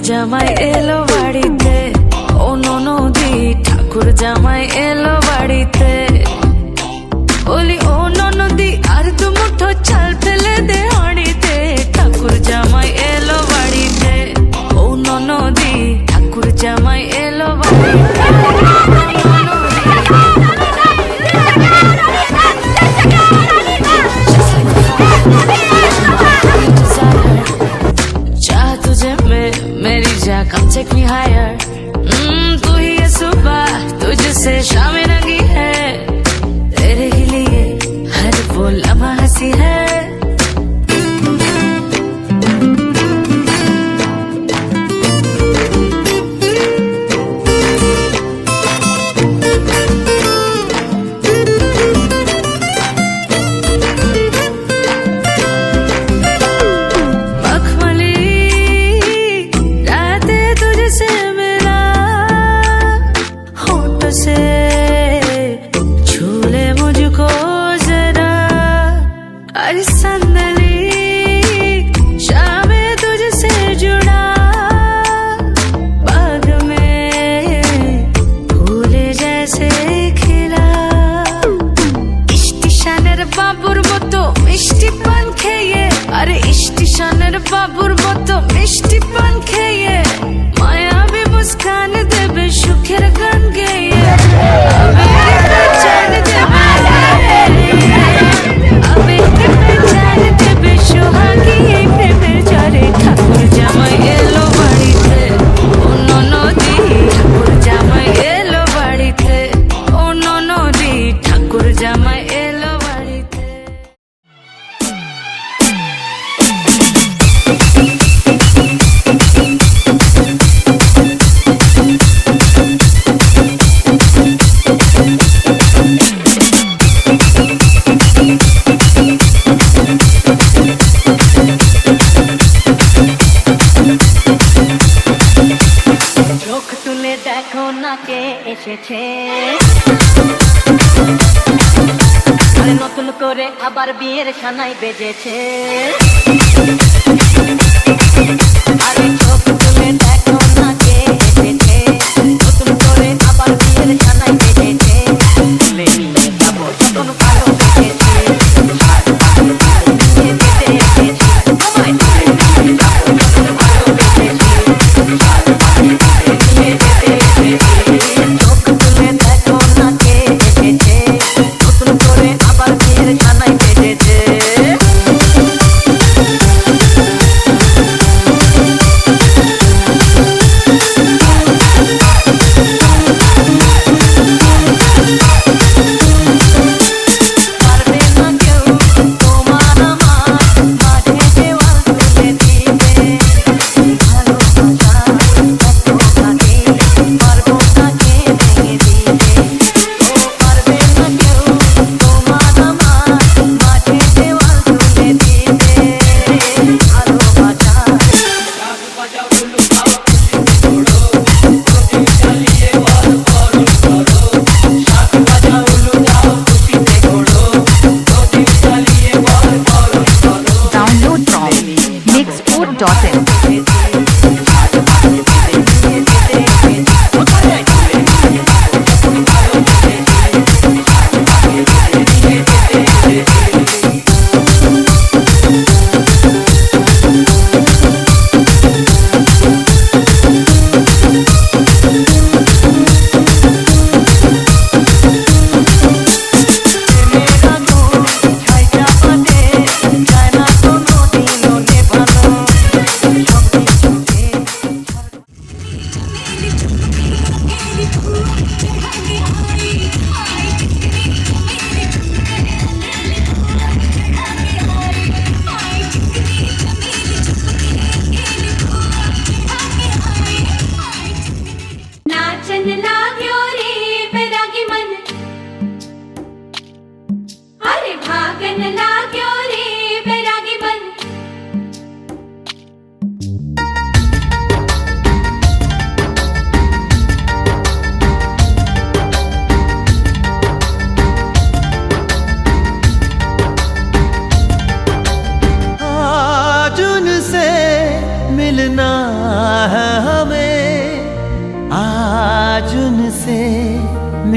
জামাই এলো বাড়িতে, ও ননদি ঠাকুর জামাই এলো বাড়িতে। বলি ও ননদি আর দু মুঠো চাল ফেলে দে হাঁড়িতে, ঠাকুর জামাই এলো বাড়িতে। ও ননদি ঠাকুর জামাই এলো বাড়িতে। Come take me higher. तू ही ये सुबह तुझसे शाम रंगी है, तेरे ही लिए हर वो लम्हा हंसी है। বাবুর মতো মিষ্টি পান খেয়ে, আরে স্টেশনের বাবুর মতো মিষ্টি পান খেয়ে, মায়াবী মুস্কান দেবে সুখের গান গেয়ে, পেছান দেবে সোহাগী এই প্রেমের ঝড়ে। ঠাকুর জামাই এলো বাড়িতে, ও ননদি ঠাকুর জামাই এলো বাড়িতে। ও ননদি ঠাকুর জামাই এলো বাড়িতে। চোখ তুলে দেখো না কে এসেছে, আরে নতুন করে আবার বিয়ের সানাই বেজেছে। আরে চোখ তুলে দেখো না কে এসেছে, নতুন করে আবার বিয়ের সানাই বেজেছে। তুলে নিয়ে যাবো যখন ভালো বেজেছে,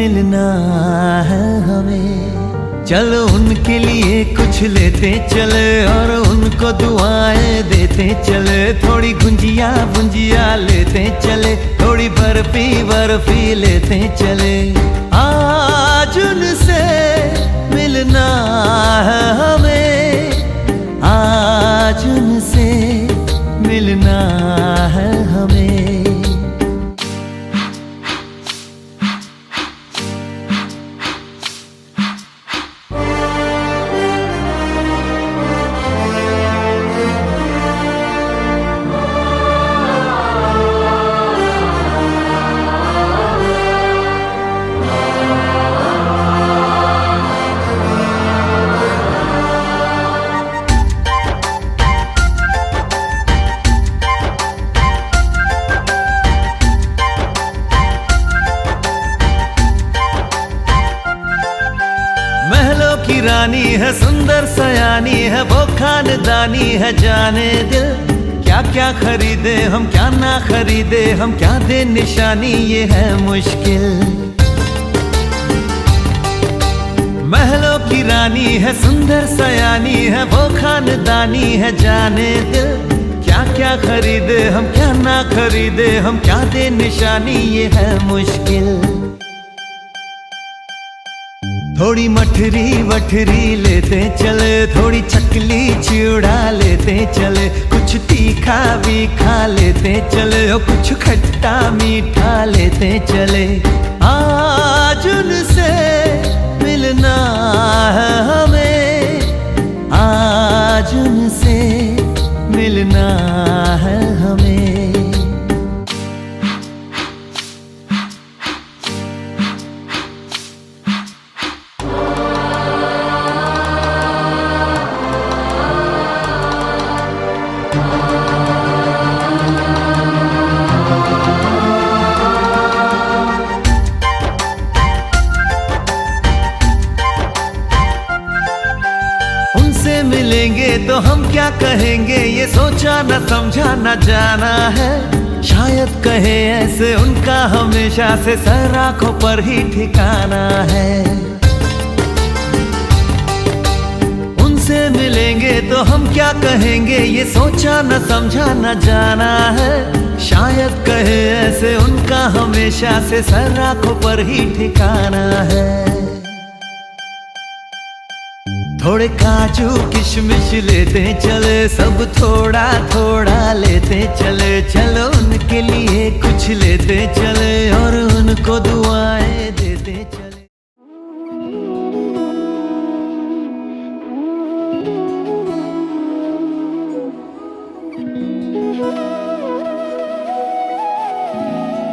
मिलना है हमें। चलो उनके लिए कुछ लेते चले और उनको दुआएं देते चले। थोड़ी गुंजिया बुंजिया लेते चले, थोड़ी बर्फी बर्फी लेते चले। आज उनसे मिलना है हमें, आज उनसे मिलना है हमें। रानी है सुंदर सयानी है, वो खानदानी है जाने दिल। क्या क्या खरीदे हम क्या ना खरीदे हम, क्या दे निशानी ये है मुश्किल। महलों की रानी है सुंदर सयानी है, वो खानदानी है जाने दिल। क्या क्या खरीदे हम क्या ना खरीदे हम, क्या दे निशानी ये है मुश्किल। थोड़ी मठरी वठरी लेते चले, थोड़ी चकली चिड़ा लेते चले। कुछ तीखा भी खा लेते चले और कुछ खट्टा मीठा लेते चले। आज उनसे मिलना है हमें, आज उनसे मिलना है हमें। मिलेंगे तो हम क्या कहेंगे ये सोचा न समझा न जाना है। शायद कहे ऐसे उनका हमेशा से सर आंखों पर ही ठिकाना है। उनसे मिलेंगे तो हम क्या कहेंगे ये सोचा न समझा न जाना है। शायद कहे ऐसे उनका हमेशा से सर आंखों पर ही ठिकाना है। थोड़े काजू किशमिश लेते चले, सब थोड़ा थोड़ा लेते चले। चलो उनके लिए कुछ लेते चले और उनको दुआएं देते चले।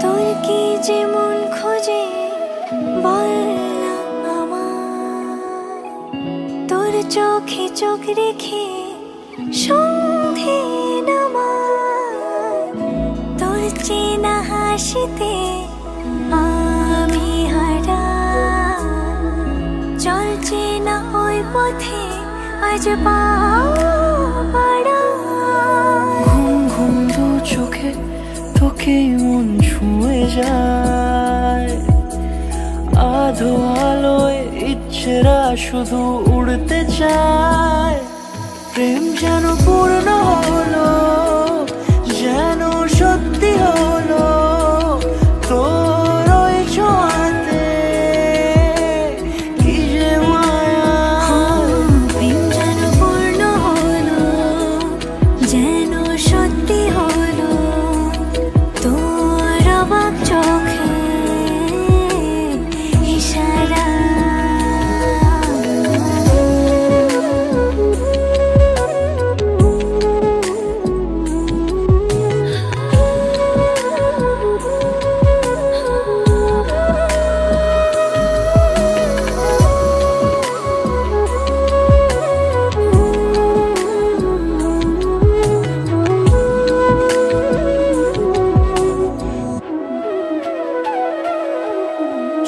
তোর কি যে মন খোঁজে বল চোখে চোখ রেখে সন্ধে নামার। তোর চেনা হাসিতে আমি হারা, চল চেনা ওই পথে আজ পাড়া। ঘুম ঘুম দু চোখে তোকে মন ছুঁয়ে যায়। আধো আলোয় ইচ্ছেরা শুধু উড়তে চায়। প্রেম যেন পূর্ণ হলো, যেন সত্যি হলো তোর ওই ছোঁয়াতে। কি যে মায়া, প্রেম যেন পূর্ণ হলো, যেন সত্যি হলো তোর অবাক চোখে ইশারা।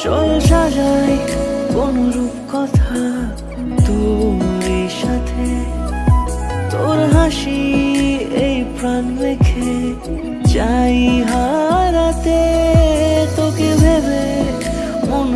চল সাজাই কোন রূপ কথা তোর সাথে। তোর হাসি এই প্রাণ রেখে চাই হারাতে। তোকে ভেবে মন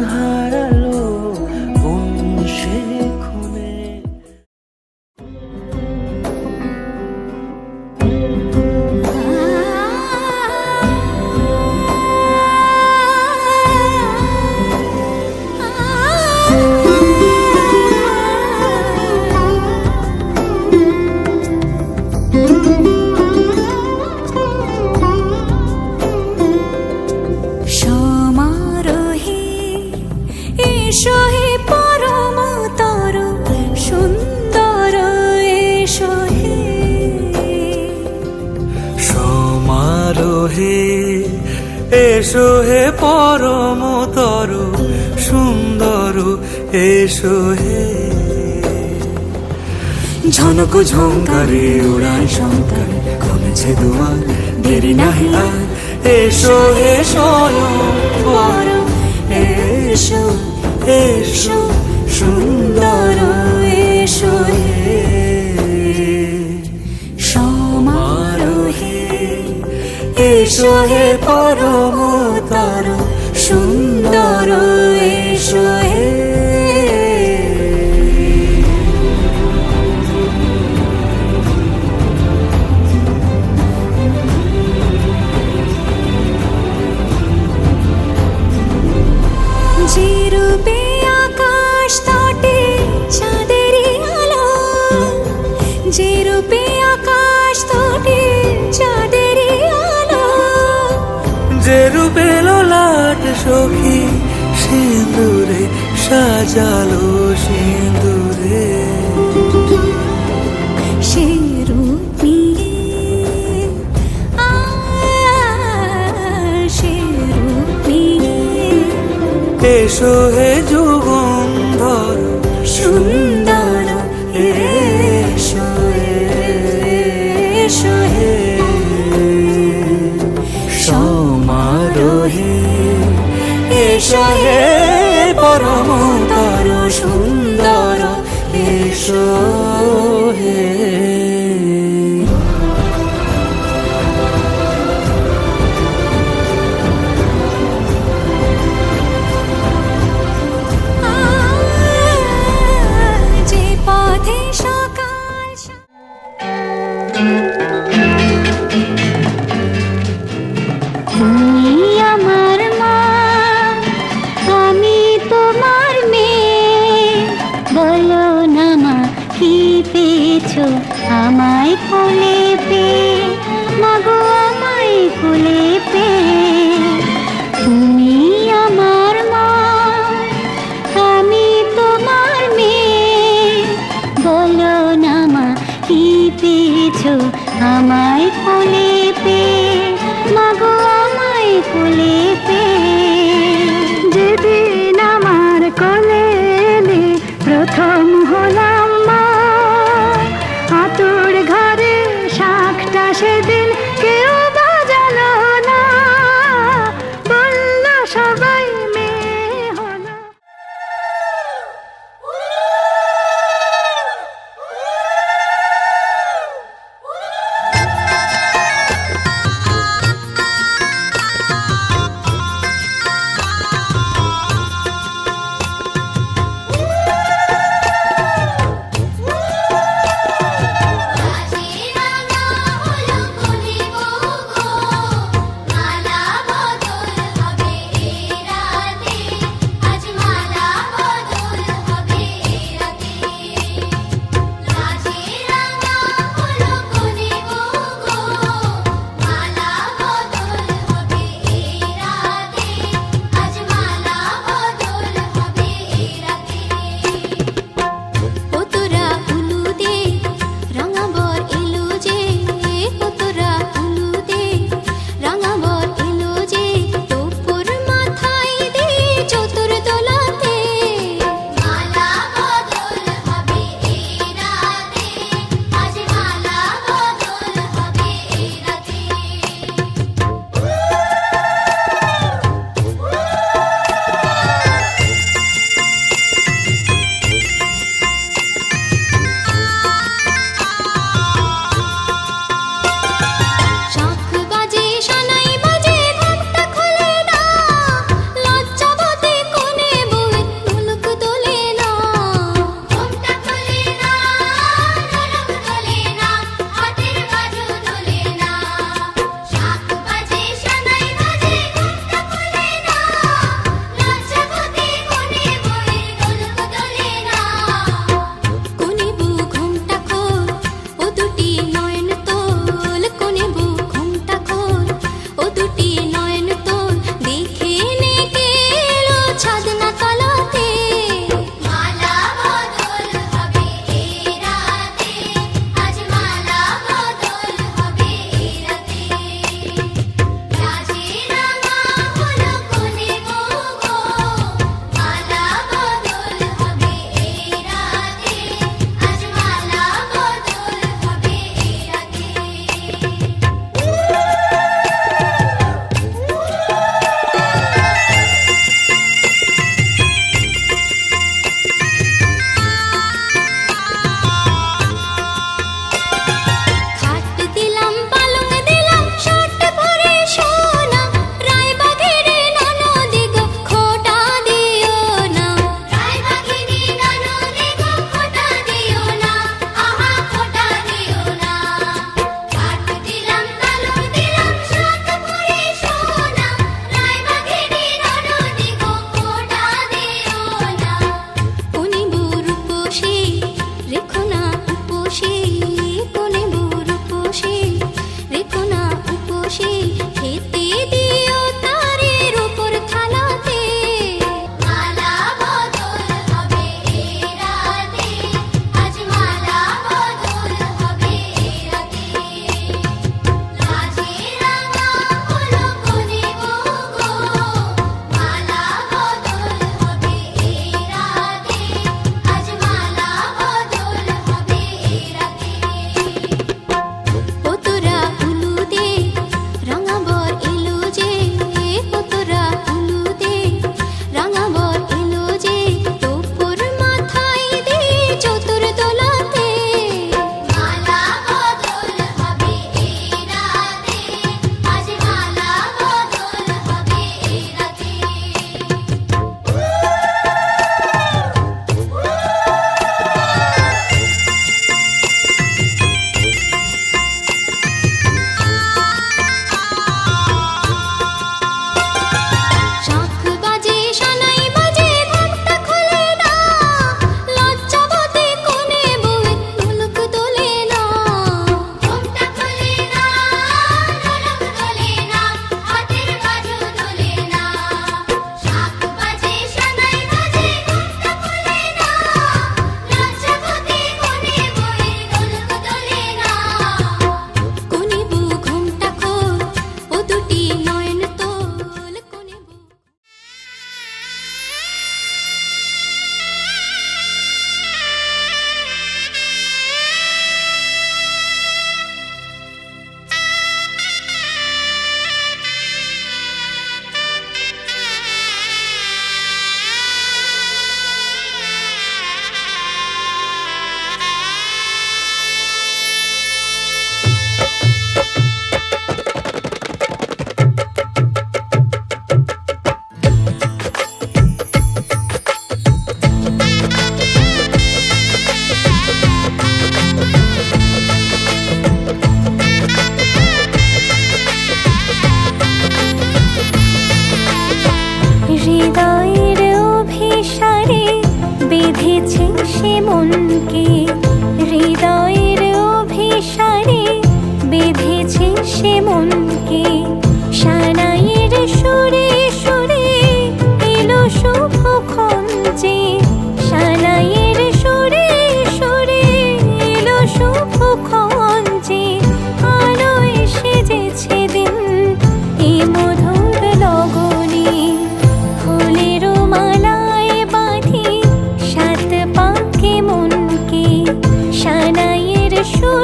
এসো হে ঝনক ঝঙ্কারে উড়ায় শঙ্কারে খুলেছে দুয়ার দেরি নাহি আর এসো হে স্বয়ং এসো এসো সুন্দর এসো হে সমারোহে এসো হে পরমতর সুন্দর এসো হে যে রূপে আকাশ তটে চাঁদেরই আলো, যে রূপে আকাশ তটে চাঁদেরই আলো, যে রূপে ললাট সখী সিঁদুরে সাজালো সিঁদুরে সে রূপ নিয়ে সে রূপ নিয়ে এসো হে যুগন্ধর সুন্দর এসো এসো হে সমারোহে এসো হে পরমতর সুন্দর এসো হে যে পথে সকাল তুমি আমার মা, আমি তোমার মেয়ে, বলো না মা কি পেয়েছো আমায় কোলে পেয়ে, মাগো আমায় কোলে পেয়ে। তুমি আমার মা, আমি তোমার মেয়ে, বলো না মা কি পেয়েছো আমায় কোলে পেয়ে, মাগো আমায় কোলে পেয়ে। যেদিন আমার কোলে এলে প্রথম হলাম মা, আতুর ঘরে শাঁখটা সেদিন কেউ বাজালো না, বলল সবাই মেয়ে হলো। কাজিরাঙা হলো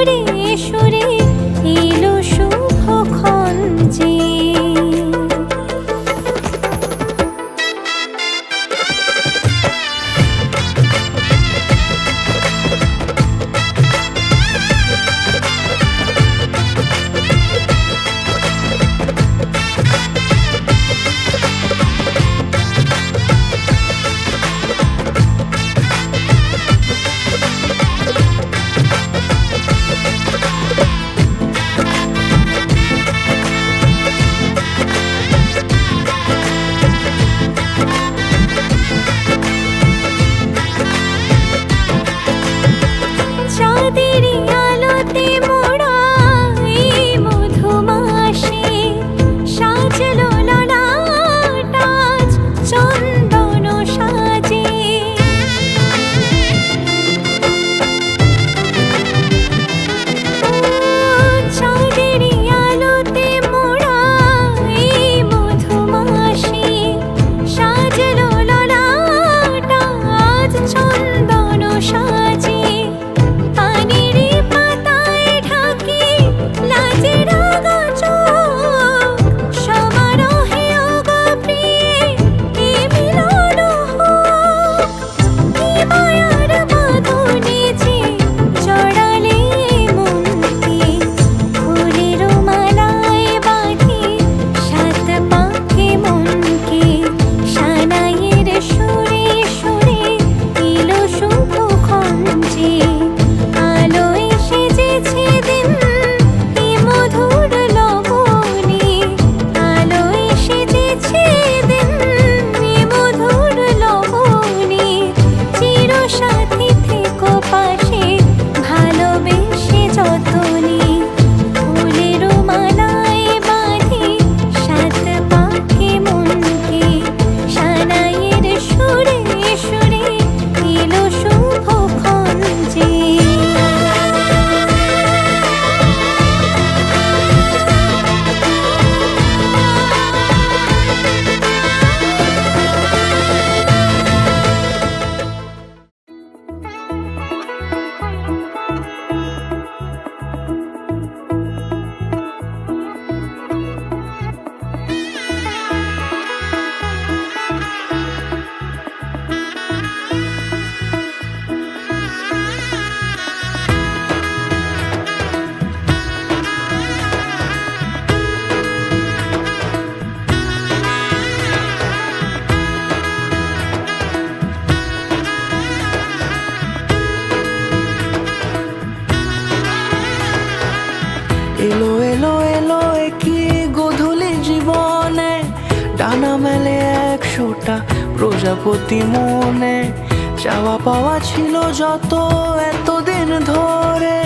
সুরে সুরে এলো শুভক্ষণ যে। চাঁদেরই আলোতে মোড়া এই মধুমাসে সাজলো ললাট আজ চন্দন সাজে। চাঁদেরই আলোতে মোড়া এই মধুমাসে সাজলো ললাট আজ চন্দন সাজে। পানির পাতায় ঢাকি লাজের আগা চোখ সমারোহে ওগো প্রিয়ে এ মিলন হোক। কি মায়ার বাঁধনে যে জড়ালে মনকে ফুলের মালায় বাঁধি সাত পাখি মনকে। সানাইয়ের সুরে সুরে এলো শুভক্ষণ যে। আলোয় সেজেছে দিন এ মধুর লবণে। আলোয় সেজেছে দিন এ মধুর লবণে। চিরসাথী থেকো পাশে ভালোবেসে যতনে। ফুলের মালায় বাঁধি সাত পাখি মনকে। সানাইয়ের সুরে সুরে এলো শুভক্ষণ যে। এলো এলো এলো কি গোধূলি জীবনে। ডানা মেলে 100টা প্রজাপতি মনে। চাওয়া পাওয়া ছিল যত এতদিন ধরে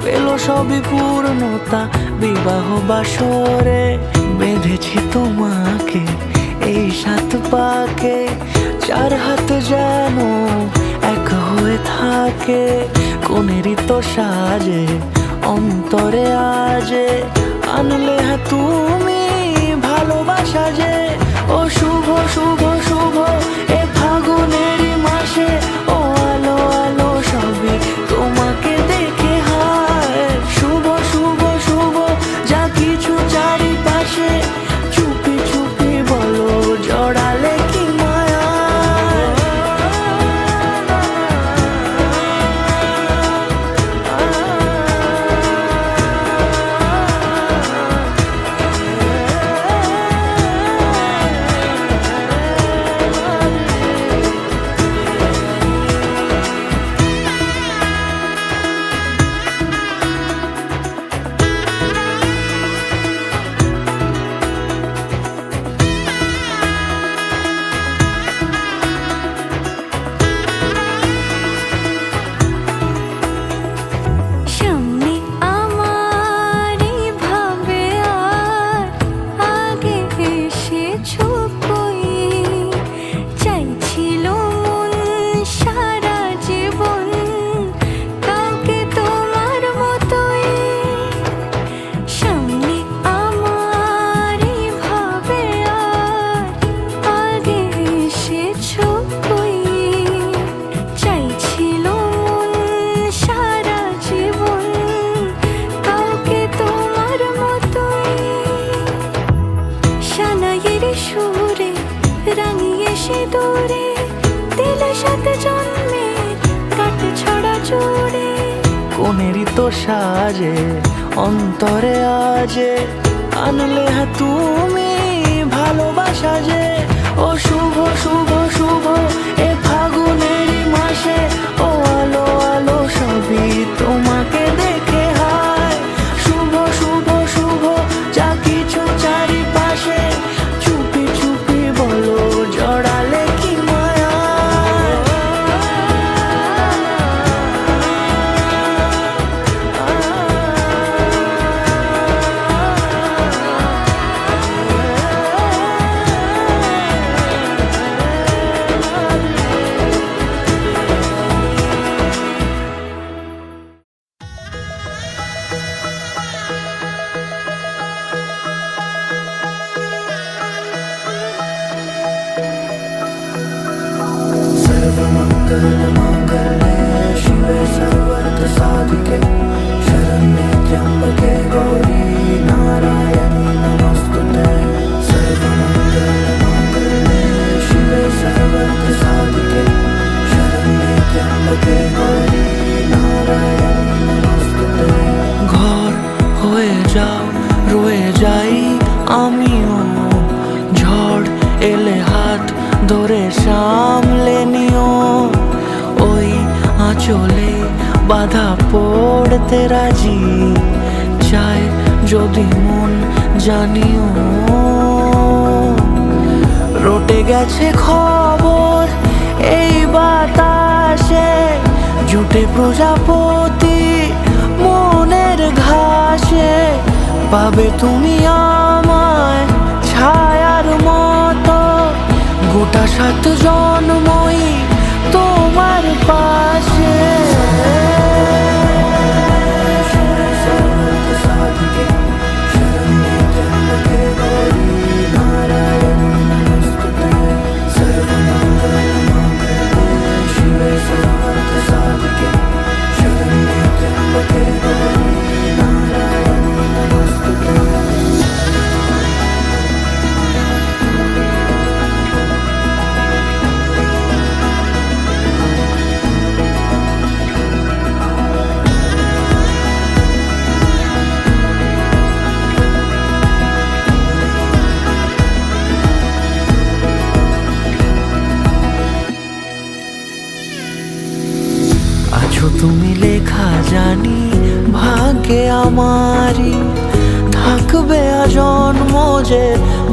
পেল সবই পূর্ণতা বিবাহ বাসরে। বেঁধেছি তোমাকে এই 7 পাকে। 4 হাত যেন এক হয়ে থাকে। কোনেরই তো সাজে অন্তরে আজে আনলে হ্যাঁ তুমি ভালোবাসা যে। ও শুভ শুভ শুভ এ ফাগুনেরই মাসে। ও আলো আলো সবে তোমাকে দেখে হায়। শুভ শুভ শুভ যা কিছু চারিপাশে। চুপি চুপি বলো জড়ালে কি মায়া। কোনেরই তো সাজে অন্তরে আজে আনলে হ্যাঁ তুমি ভালোবাসা যে ও শুভ শুভ শুভ এ ফাগুনেরই মাসে ও আলো আলো সবই তোমাকে দেখে হায় শুভ শুভ শুভ যা কিছু চারিপাশে চুপি চুপি বলো জড়ালে কি মায়া सर्वमङ्गलमाङ्गल्ये शिवे सर्वार्थसाधिके शरण्ये त्र्यम्बके गौरी नारायणी नमोस्तुते सर्वमङ्गलमाङ्गल्ये शिवे सर्वार्थसाधिके शरण्ये त्र्यम्बके गौरी नारायणी नमोस्तुते ঘর হয়ে যাও রয়ে যাই আমিও ঝড় এলে হাত ধরে সামলে নিও ওই আঁচলে বাধা পড়তে রাজি চায় যদি মন জানিও রটে গেছে খবর এই বাতাসে জুটে প্রজাপতি মনের ঘাসে পাবে তুমি আমায় ছায়ার মতো গোটা 7 জন্মই তোমার পাশে তুমি লেখা জানি ভাগ্যে আমারই থাকবে আজন্ম যে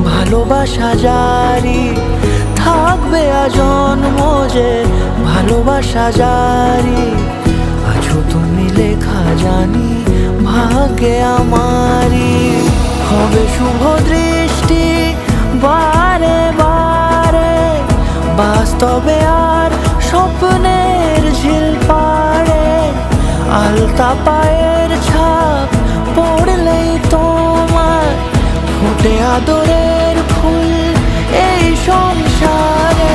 ভালোবাসা জারি থাকবে আজন্ম যে ভালোবাসা জারি আছো তুমি লেখা জানি ভাগ্যে আমারই হবে শুভ দৃষ্টি বারে বারে বাস্তবে আর স্বপ্নের ঝিল পাড়ে আলতা পায়ের ছাপ পড়লেই তোমার ফুটে আদরের ফুল এই সংসারে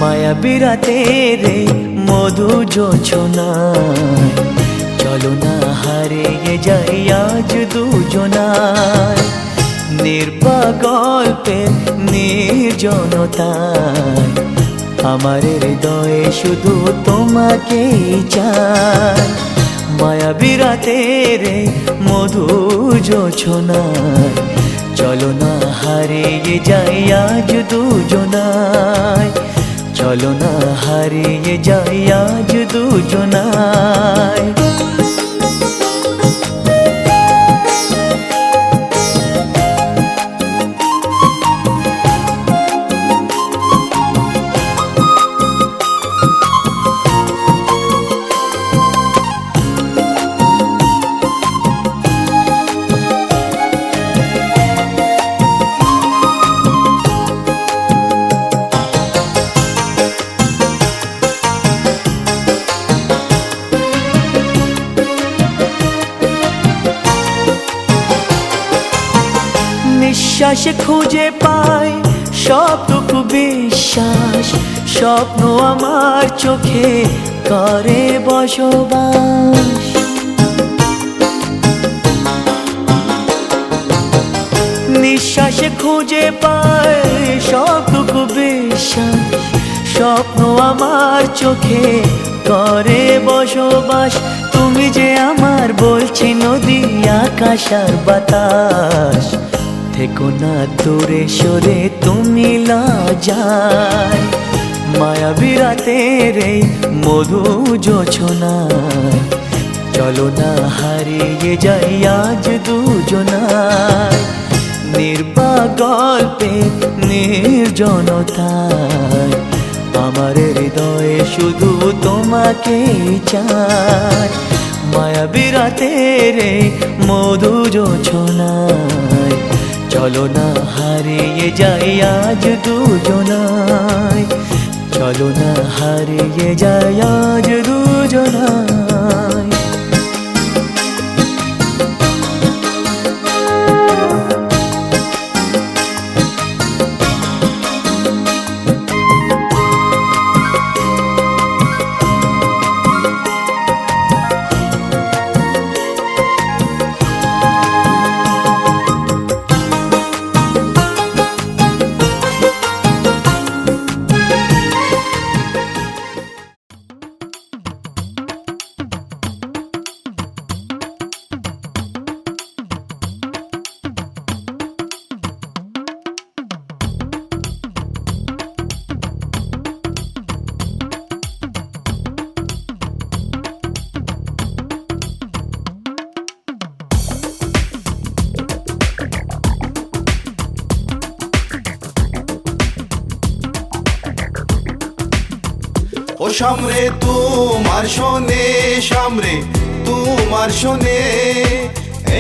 মায়াবী রাতের মধু জোছনায় চলো না হারিয়ে যাই আজ দুজনায় নির্বাগল্পের নির্জনতায় আমার হৃদয়ে শুধু তোমাকেই চাই মায়াবী রাতের মধু জোছনায় চলো না হারিয়ে যাই আজ দুজনায় চলো না হারিয়ে যাই আজ দুজনায় নিঃশ্বাসে খুঁজে পাই সবটুকু বিশ্বাস, স্বপ্ন আমার চোখে করে বসবাস। নিঃশ্বাসে খুঁজে পাই সবটুকু বিশ্বাস, স্বপ্ন আমার চোখে করে বসবাস। তুমি যে আমার বলছি নদী আকাশ আর বাতাস, থেকো না দূরে সরে তুমি লজ্জায়। মায়াবী রাতের এই মধু জোছনায়, চলো না হারিয়ে যাই আজ দুজনায়। নির্বাক গল্পে নির্জনতায়, আমার হৃদয়ে শুধু তোমাকেই চাই। মায়াবী রাতের এই মধু জোছনায়, চলো না হারিয়ে যাই আজ দুজনায়। চলো না হারিয়ে যাই আজ দুজনায়। ও সামরে তোমার শোনে, সামরে তোমার শোনে,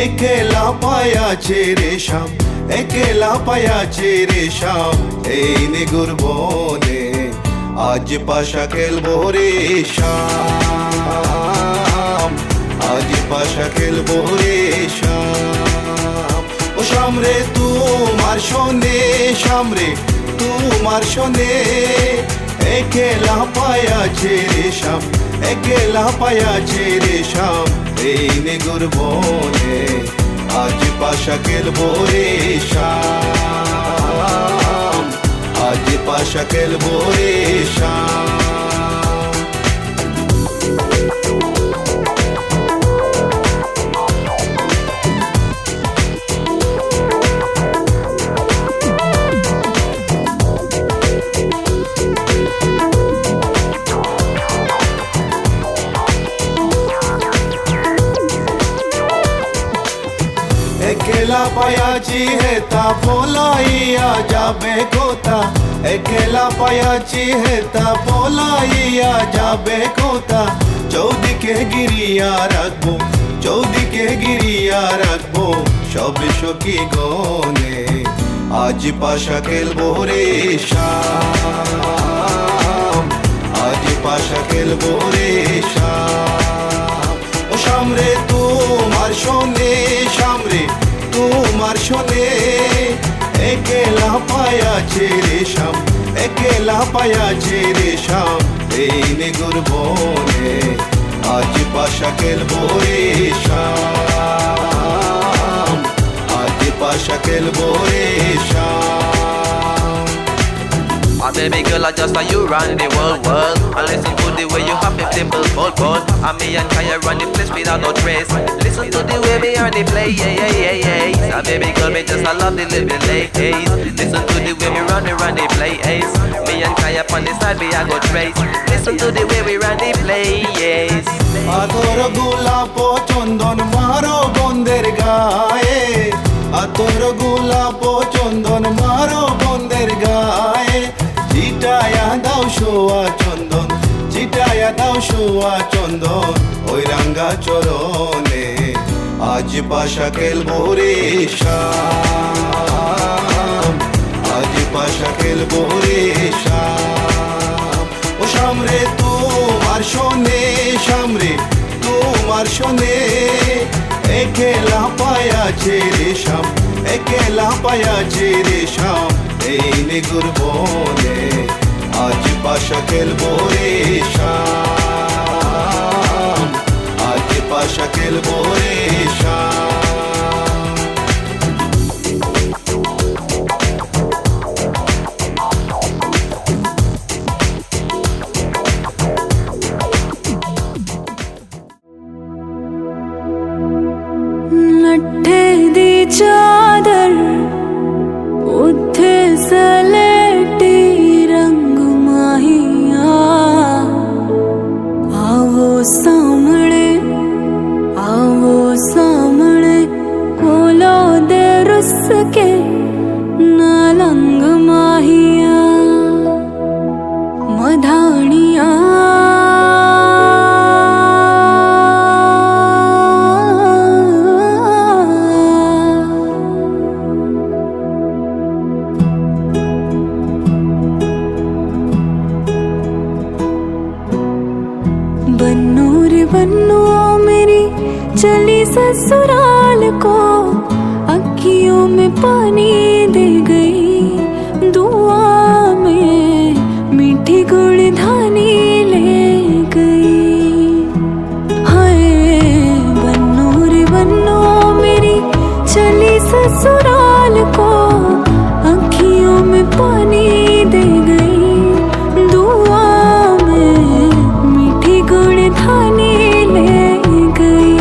একেলা পায়াছে রে শাম, একেলা পায়াছে রে শাম। এই নিগুর বনে আজ পাশা খেলবো রে শাম, আজ পাশা খেলবো রে শাম। ও সামরে তোমার শোনে, সামরে তোমার শোনে, একেলা পায়াছে রে শাম, একেলা পায়াছে রে শাম। এই নিগুর বনে আজ পাশা খেলবো রে শাম, আজ পাশা খেলবো রে শাম। একেলা পায়াছি হেতা পলাইয়া যাবে কোথা, একেলা পায়াছি হেতা পলাইয়া যাবে কোথা। চৌদিকে গিরিয়া রাখবো, চৌদিকে গিরিয়া রাখবো সব সখী গনে। আজ পাশা খেলবো রে শাম, আজ পাশা খেলবো রে শাম। ও সামরে তোমার শোনে, সামরে তোমার শোনে, একেলা পায়াছে রে শাম, একেলা পায়াছে রে শাম। এই নিগুর বনে আজ পাশা খেলবো রে শাম, আজ পাশা খেলবো রে শাম। Oh baby girl, I just saw you run the world. I listen to the way you have a simple bold. And me and Kaya run the place without no trace. Listen to the way we are the play, yeah, yeah, yeah, yeah. So baby girl, me just I love the living ladies. Listen to the way we run the play, ace. Me and Kaya on the side, we are go trace. Listen to the way we run the play, yes. আতর গোলাপ চন্দন মারো বন্দের গায়ে, আতর গোলাপ চন্দন মারো বন্দের গায়ে। চিটায়া দাও সোয়া চন্দন, চিটায়া দাও সোয়া চন্দন ওই রাঙ্গা চরণে। আজ পাশা খেলবো রে শাম, আজ পাশা খেলবো রে শাম। ও সামরে তোমার শোনে, সামরে তোমার শোনে, একেলা পায়াছে রেশম, একেলা পায়াছে রেশম, এই নিগুর বনে আজ পাশা খেলবো রে শাম, আজ পাশা খেলবো রে শাম। ਲੱਠੇ ਦੀ ਚਾਦਰ ਉੱਥੇ ਸਲੇਟੀ ਰੰਗ ਮਾਹੀਆ, ਆਵੋ ਸਾਹਮਣੇ ਕੋਲੋਂ ਦੇ ਰੁੱਸ ਕੇ ਨਾ ਲੰਗ ਮਾਹੀਆ ਮਧਾਣੀਆਂ बन्नू रे बन्नू मेरी चली ससुराल को, अखियों में पानी दे गई, दुआ में मीठी गुड़धानी ले गई। हाय बन्नू रे बन्नू मेरी चली ससुराल को, अखियों में पानी दे गई, दुआ गुड़धानी ले गई।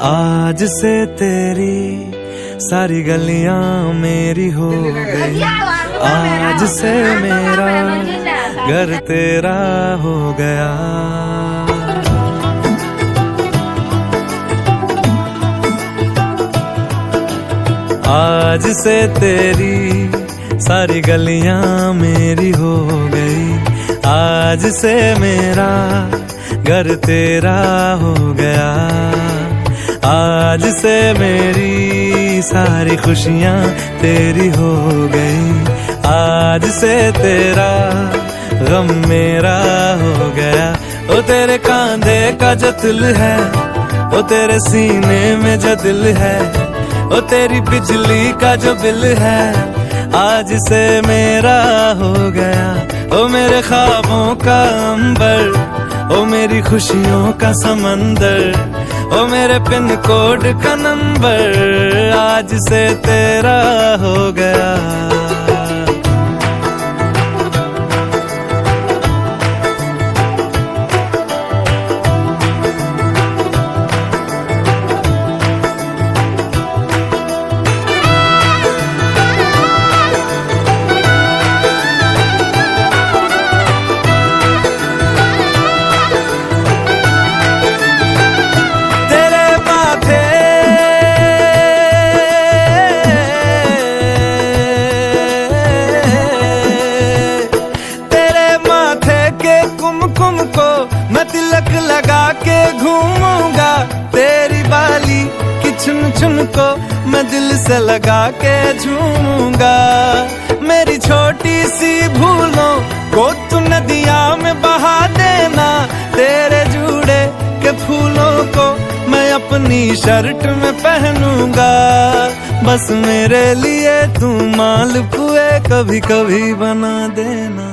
आज से तेरी सारी गलियां मेरी हो गई, आज से मेरा घर तेरा हो गया। आज से तेरी सारी गलियां मेरी हो गई, आज से मेरा घर तेरा हो गया। आज से मेरी सारी खुशियां तेरी हो गई, आज से तेरा गम मेरा हो गया। ओ तेरे कांधे का जो दिल है, ओ तेरे सीने में जो दिल है, ओ तेरी बिजली का जो बिल है, आज से मेरा हो गया। ओ मेरे ख्वाबों का अंबर, ओ मेरी खुशियों का समंदर, ओ मेरे पिन कोड का नंबर, आज से तेरा हो गया। लगा के घूमूंगा, तेरी बाली की चुन चुन को मैं दिल से लगा के झूमूंगा। मेरी छोटी सी भूलों को तू नदिया में बहा देना, तेरे जूड़े के फूलों को मैं अपनी शर्ट में पहनूंगा। बस मेरे लिए तू मालपुए कभी कभी बना देना।